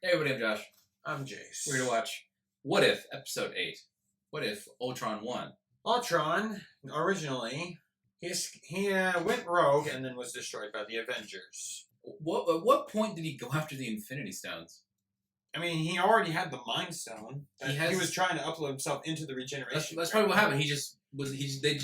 Hey everybody, I'm Josh. I'm Jace. We're gonna watch What If, Episode 8. What if Ultron won? Ultron, originally, he went rogue and then was destroyed by the Avengers. At what point did he go after the Infinity Stones? I mean, he already had the Mind Stone. He was trying to upload himself into the regeneration. That's probably what happened.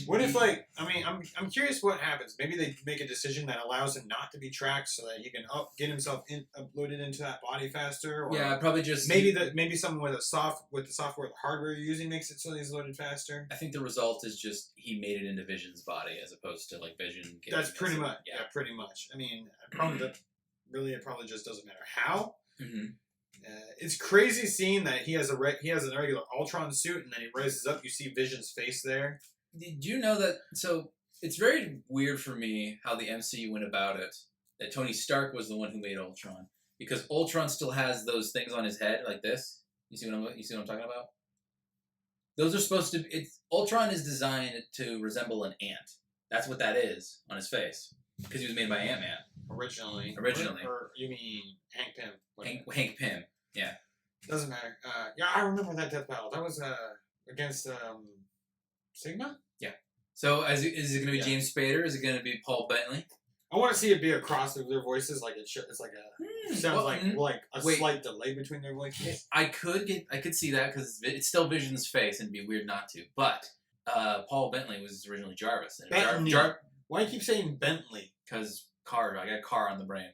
What if, like, I'm curious what happens. Maybe they make a decision that allows him not to be tracked so that he can get himself uploaded into that body faster. Or yeah, probably just maybe someone with the software, the hardware you're using makes it so he's loaded faster. I think the result is just he made it into Vision's body as opposed to like Vision. That's pretty much. Yeah, pretty much. I mean, it probably just doesn't matter how. Mm-hmm. It's crazy seeing that he has a regular Ultron suit, and then he rises up. You see Vision's face there. Did you know that? So it's very weird for me how the MCU went about it. That Tony Stark was the one who made Ultron, because Ultron still has those things on his head like this. You see what I'm talking about? Those are supposed to. Ultron is designed to resemble an ant. That's what that is on his face, because he was made by Ant-Man. Originally. Or you mean Hank Pym? Hank Pym. Yeah. Doesn't matter. Yeah, I remember that death battle. That was against Sigma? Yeah. So is it going to be James Spader? Is it going to be Paul Bentley? I want to see it be a cross of their voices. Like it's like a sounds like a slight delay between their voices. I could see that because it's still Vision's face and it'd be weird not to. But Paul Bentley was originally Jarvis. And why do you keep saying Bentley? Because car. I got car on the brain.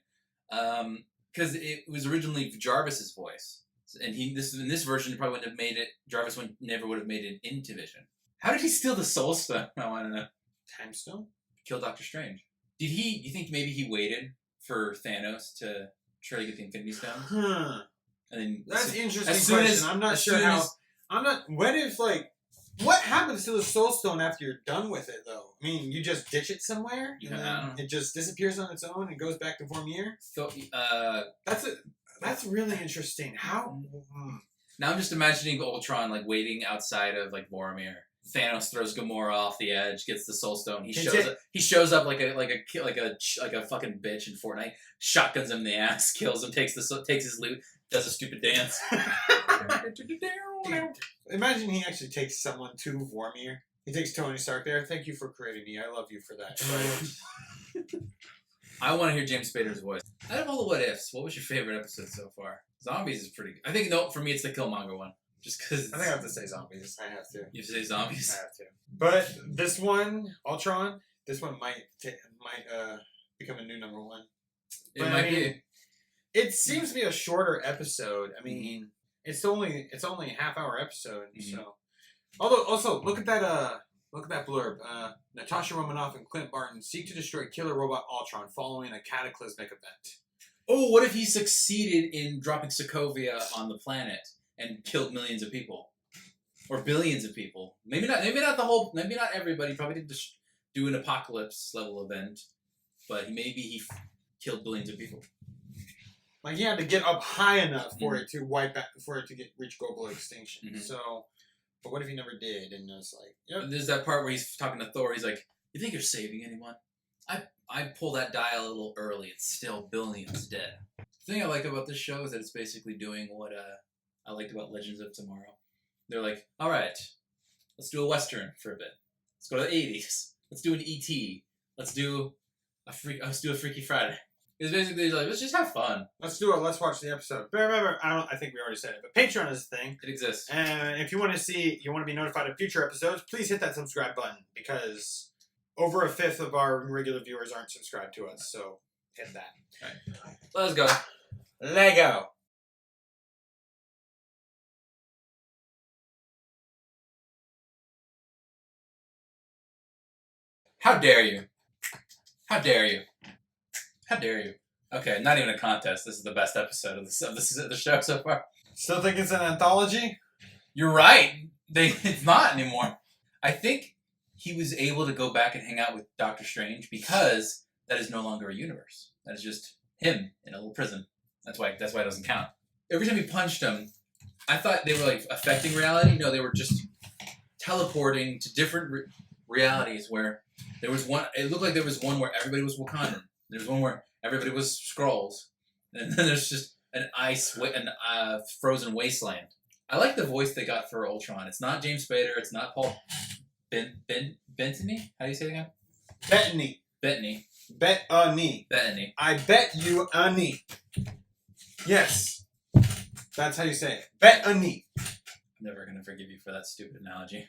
Because it was originally Jarvis's voice, and in this version probably wouldn't have made it. Jarvis never would have made it into Vision. How did he steal the Soul Stone? I want to know. Time Stone? Kill Doctor Strange. Do you think maybe he waited for Thanos to try to get the Infinity Stone? Huh. And then that's an interesting question. I'm not sure how. What if what happens to the Soul Stone after you're done with it, though? I mean, you just ditch it somewhere, and then it just disappears on its own and goes back to Vormir? So, that's really interesting. How? Now I'm just imagining Ultron, like, waiting outside of, like, Vormir. Thanos throws Gamora off the edge, gets the Soul Stone. He shows up like a fucking bitch in Fortnite, shotguns him in the ass, kills him, takes his loot, does a stupid dance. Imagine he actually takes someone to Vormir. He takes Tony Stark there. Thank you for creating me. I love you for that. I want to hear James Spader's voice. Out of all the what ifs, what was your favorite episode so far? Zombies is pretty good. I think for me it's the Killmonger one. Just because I think I have to say zombies. I have to. You have to say zombies? I have to. But this one, Ultron, might become a new number one. It might be. It seems to be a shorter episode. I mean, it's only a half-hour episode. Mm-hmm. So, although also look at that blurb. Natasha Romanoff and Clint Barton seek to destroy killer robot Ultron following a cataclysmic event. Oh, what if he succeeded in dropping Sokovia on the planet and killed millions of people, or billions of people? Maybe not everybody. Probably didn't just do an apocalypse level event, but he killed billions of people. Like he had to get up high enough for it to reach global extinction. Mm-hmm. So, but what if he never did? And it's like, yep. There's that part where he's talking to Thor. He's like, "You think you're saving anyone? I pull that dial a little early. It's still billions dead." The thing I like about this show is that it's basically doing what I liked about Legends of Tomorrow. They're like, all right, let's do a Western for a bit. Let's go to the 80s. Let's do an E.T. Let's do a Freaky Friday. It's basically like, let's just have fun. Let's watch the episode. But remember, I think we already said it, but Patreon is a thing. It exists. And if you want to be notified of future episodes, please hit that subscribe button, because over a fifth of our regular viewers aren't subscribed to us. So hit that. All right. Let's go. Lego. How dare you? How dare you? How dare you? Okay, not even a contest. This is the best episode of the show so far. Still think it's an anthology? You're right. It's not anymore. I think he was able to go back and hang out with Doctor Strange because that is no longer a universe. That is just him in a little prison. That's why it doesn't count. Every time he punched him, I thought they were like affecting reality. No, they were just teleporting to different realities where there was one. It looked like there was one where everybody was Wakandan. There's one where everybody was Skrulls, and then there's just frozen wasteland. I like the voice they got for Ultron. It's not James Spader. It's not Paul Bettany. How do you say it again? Bettany. Bettany. Bettany. Bettany. I bet you a knee. Yes. That's how you say it. Bettany. I'm never gonna forgive you for that stupid analogy.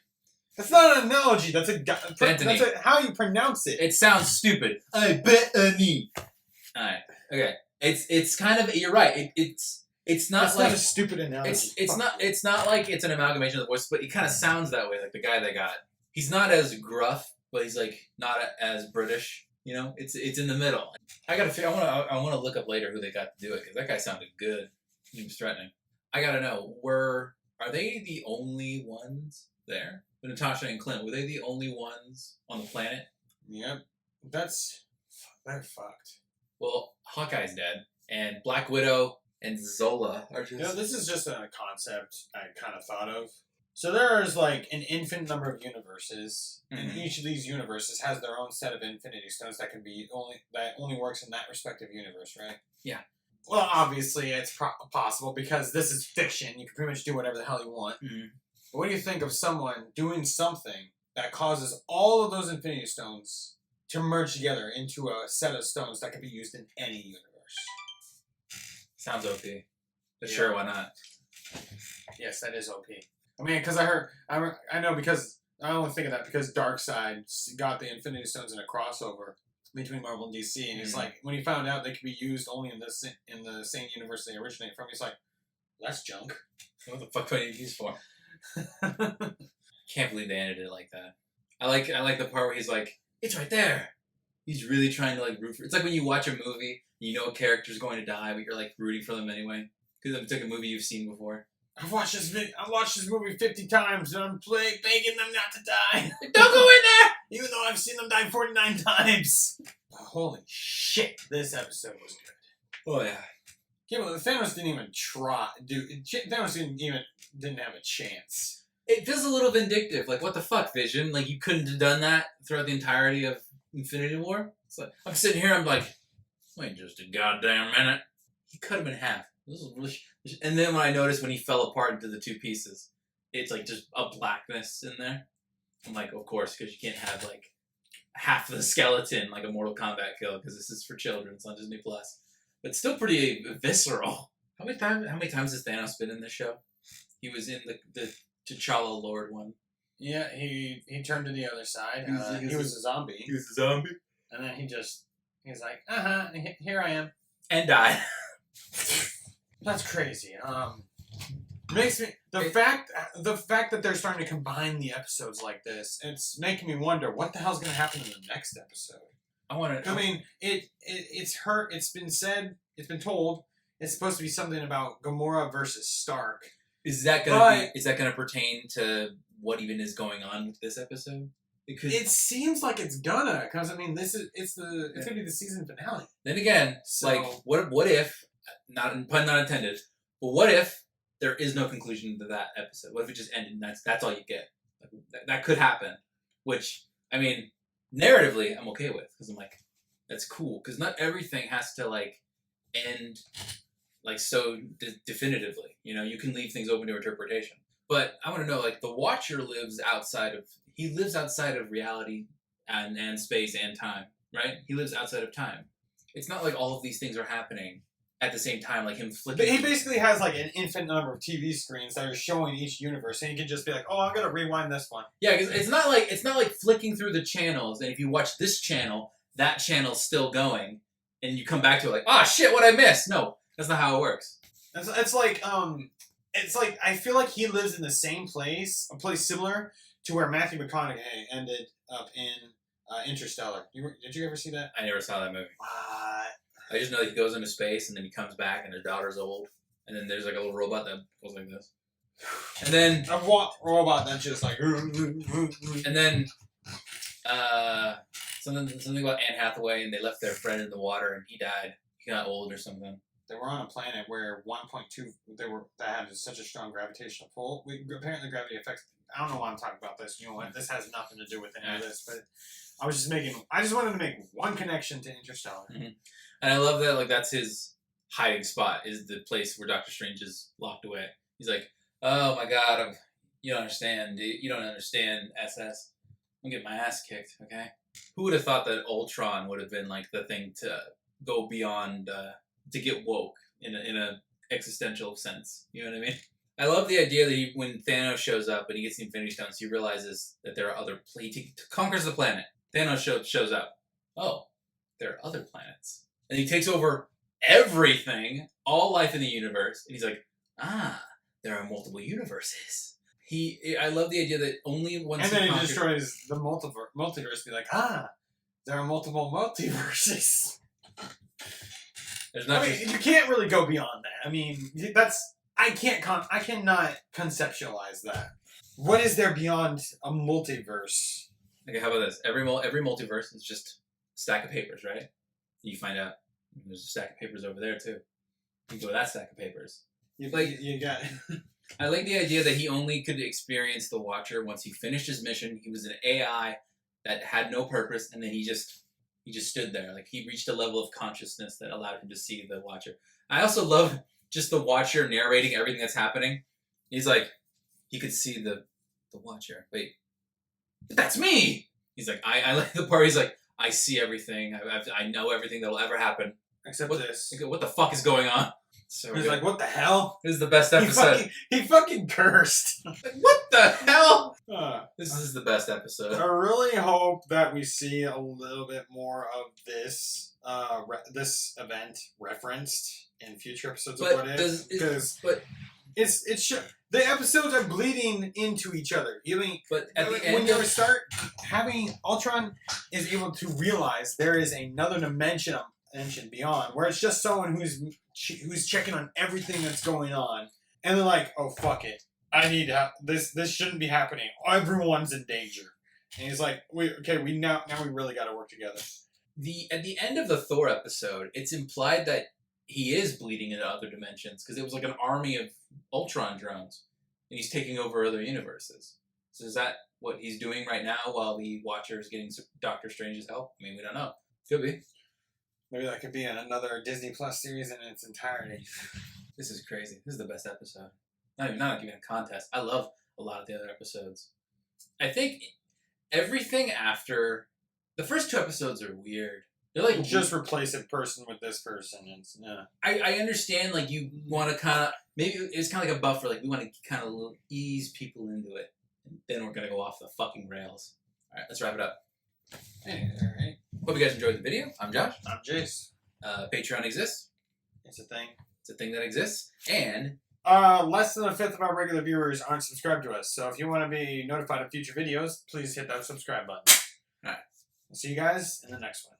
That's not an analogy. That's Bettany. how you pronounce it. It sounds stupid. I bet a knee. All right. Okay. It's kind of, you're right. It's not That's like not a stupid analogy. it's not like it's an amalgamation of the voice, but it kind of sounds that way. Like the guy they got. He's not as gruff, but he's like not as British. You know, it's in the middle. I want to look up later who they got to do it because that guy sounded good. He was threatening. I gotta know, are they the only ones there? Natasha and Clint, were they the only ones on the planet? Yep. They're fucked. Well, Hawkeye's dead, and Black Widow and Zola are just... this is just a concept I kind of thought of. So there is like an infinite number of universes, and each of these universes has their own set of Infinity Stones that only works in that respective universe, right? Yeah. Well, obviously it's possible because this is fiction. You can pretty much do whatever the hell you want. Mm-hmm. But what do you think of someone doing something that causes all of those Infinity Stones to merge together into a set of stones that can be used in any universe? Sounds OP. But sure, why not? Yes, that is OP. I mean, because I know because I only think of that because Darkseid got the Infinity Stones in a crossover between Marvel and DC, and he's like, when he found out they could be used only in the same universe they originate from, he's like, that's junk. What the fuck do I need these for? Can't believe they ended it like that. I like the part where he's like, it's right there. He's really trying to like root for. It's like when you watch a movie, you know a character's going to die, but you're like rooting for them anyway because it's like a movie you've seen before. I've watched this movie 50 times, and I'm begging them not to die. Don't go in there, even though I've seen them die 49 times. Holy shit! This episode was good. Oh yeah. Yeah, well, Thanos didn't even try. Thanos didn't have a chance. It feels a little vindictive. Like, what the fuck, Vision? Like, you couldn't have done that throughout the entirety of Infinity War? It's like, I'm sitting here, I'm like, wait just a goddamn minute. He cut him in half. This is really... And then when I noticed when he fell apart into the two pieces, it's like just a blackness in there. I'm like, of course, because you can't have like half the skeleton like a Mortal Kombat kill because this is for children. It's on Disney Plus. But still pretty visceral. How many times has Thanos been in this show? He was in the T'Challa Lord one. Yeah, he turned to the other side. He was a zombie. He was a zombie. And then he's like, here I am. And died. That's crazy. Makes me the fact that they're starting to combine the episodes like this, it's making me wonder what the hell's going to happen in the next episode. I mean, it's been told it's supposed to be something about Gamora versus Stark. Is that gonna pertain to what even is going on with this episode? It seems like it's gonna, because I mean, it's gonna be the season finale. Then again, so, like what if, pun not intended, but what if there is no conclusion to that episode? What if it just ended and that's all you get? Like, that could happen. Which, I mean, narratively, I'm okay with, because I'm like, that's cool, because not everything has to like end like so definitively. You know, you can leave things open to interpretation. But I want to know, like, the Watcher lives outside of reality and space and time, right? He lives outside of time. It's not like all of these things are happening at the same time, like him flicking. But he basically has like an infinite number of TV screens that are showing each universe, and he can just be like, "Oh, I'm gonna rewind this one." Yeah, because it's not like flicking through the channels, and if you watch this channel, that channel's still going, and you come back to it like, "Oh shit, what I missed?" No, that's not how it works. It's like I feel like he lives in the same place, a place similar to where Matthew McConaughey ended up in Interstellar. Did you ever see that? I never saw that movie. What? I just know that he goes into space and then he comes back and his daughter's old, and then there's like a little robot that goes like this, and then a robot that's just like, and then something about Anne Hathaway, and they left their friend in the water and he died. He got old or something. They were on a planet where 1.2 that had such a strong gravitational pull. Apparently gravity affects. I don't know why I'm talking about this. You know what? This has nothing to do with any of this, but I just wanted to make one connection to Interstellar. Mm-hmm. And I love that, like, that's his hiding spot is the place where Doctor Strange is locked away. He's like, oh my god, you don't understand, dude. You don't understand, SS. I'm getting my ass kicked, okay? Who would have thought that Ultron would have been like the thing to go beyond, to get woke in a existential sense? You know what I mean? I love the idea that when Thanos shows up and he gets the Infinity Stones, he realizes that there are other planets. He conquers the planet. Thanos shows up. Oh, there are other planets. And he takes over everything, all life in the universe. And he's like, there are multiple universes. I love the idea that only once and then he destroys the multiverse. Be like, there are multiple multiverses. There's not you can't really go beyond that. I mean, I cannot conceptualize that. What is there beyond a multiverse? Okay, how about this? Every multiverse is just a stack of papers, right? You find out there's a stack of papers over there too. You go to that stack of papers. You got it. I like the idea that he only could experience the Watcher once he finished his mission. He was an AI that had no purpose, and then he just stood there. Like, he reached a level of consciousness that allowed him to see the Watcher. I also love just the Watcher narrating everything that's happening. He's like, he could see the Watcher. Wait, but that's me! He's like, I like the part. He's like, I see everything. I know everything that'll ever happen. Except this. What the fuck is going on? So he's like, what the hell? This is the best episode. He fucking cursed. Like, what the hell? This is the best episode. I really hope that we see a little bit more of this this event referenced in future episodes of What If. Because the episodes are bleeding into each other. You mean, but at the end, when you start having Ultron is able to realize there is another dimension beyond, where it's just someone who's checking on everything that's going on, and they're like, "Oh fuck it, I need help. This shouldn't be happening. Everyone's in danger." And he's like, we now we really got to work together." At the end of the Thor episode, it's implied that he is bleeding into other dimensions because it was like an army of Ultron drones, and he's taking over other universes. So is that what he's doing right now while the Watcher is getting Doctor Strange's help? I mean, we don't know. Could be. Maybe that could be another Disney Plus series in its entirety. This is crazy. This is the best episode. Not even a contest. I love a lot of the other episodes. I think everything after the first two episodes are weird. They're like just replace a person with this person. I understand, like, you want to kind of, maybe it's kind of like a buffer. Like, we want to kind of ease people into it, and then we're gonna go off the fucking rails. All right, let's wrap it up. Hey, all right. Hope you guys enjoyed the video. I'm Josh. I'm Jace. Patreon exists. It's a thing. It's a thing that exists. And less than a fifth of our regular viewers aren't subscribed to us. So if you want to be notified of future videos, please hit that subscribe button. All right. I'll see you guys in the next one.